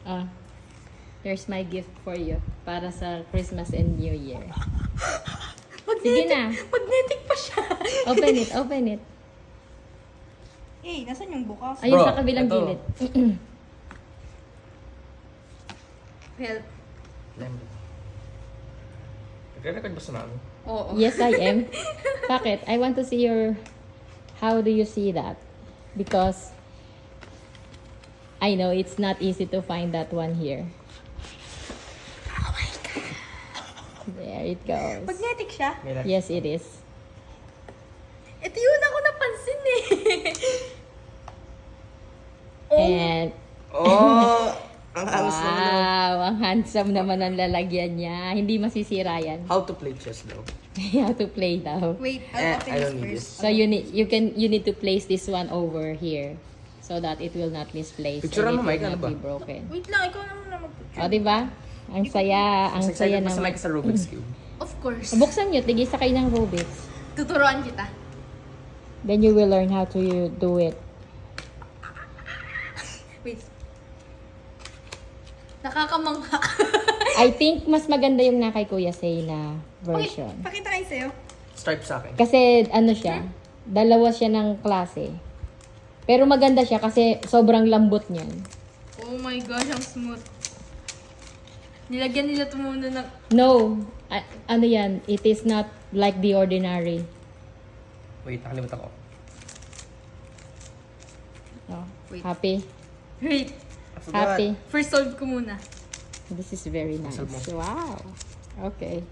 Ah, there's my gift for you para sa Christmas and New Year. Sige na. Magnetic pa siya. Open it, open it. Eh, nasan yung bukas? Ayun Bro, sa kabilang ito. gilid. Well, Nagre-record ba sa namin? oo. Yes, I am. Bakit? I want to see your... How do you see that? Because I know it's not easy to find that one here. Oh my God. There it goes. Magnetic siya? May Yes, it is. Ito yun ako napansin eh. And Oh! Ang hangs naman. wow, ang handsome naman ang lalagyan niya. Hindi masisira yan. How to play chess daw? You have to play daw. Wait, Eh, I'll open I don't this need first. So you need to place this one over here so that it will not misplace Picture and it mo, will Mike, ano not ba? be broken. Wait lang, ikaw naman na mag-picture. O, di ba? Ang saya, ang Mas saya excited pa sa naman. Mike sa Rubik's Cube. Of course. Buksan nyo, tigisa kayo ng Rubik's. Tuturuan kita. Then you will learn how to do it. Wait. Nakakamangha. I think mas maganda yung na kay Kuya Say na version. Pakita kayo sa'yo. Stripe sa akin. Kasi ano siya, dalawa siya ng klase. Pero maganda siya kasi sobrang lambot niyan. Oh my gosh, ang smooth. Nilagyan nila ito muna ng... No, ano yan, it is not like the ordinary. Wait, nakalimutan ko. Oh, Wait. happy? Wait. I forgot. Happy? First solve ko muna. This is very nice. Solve mo. Wow. Okay.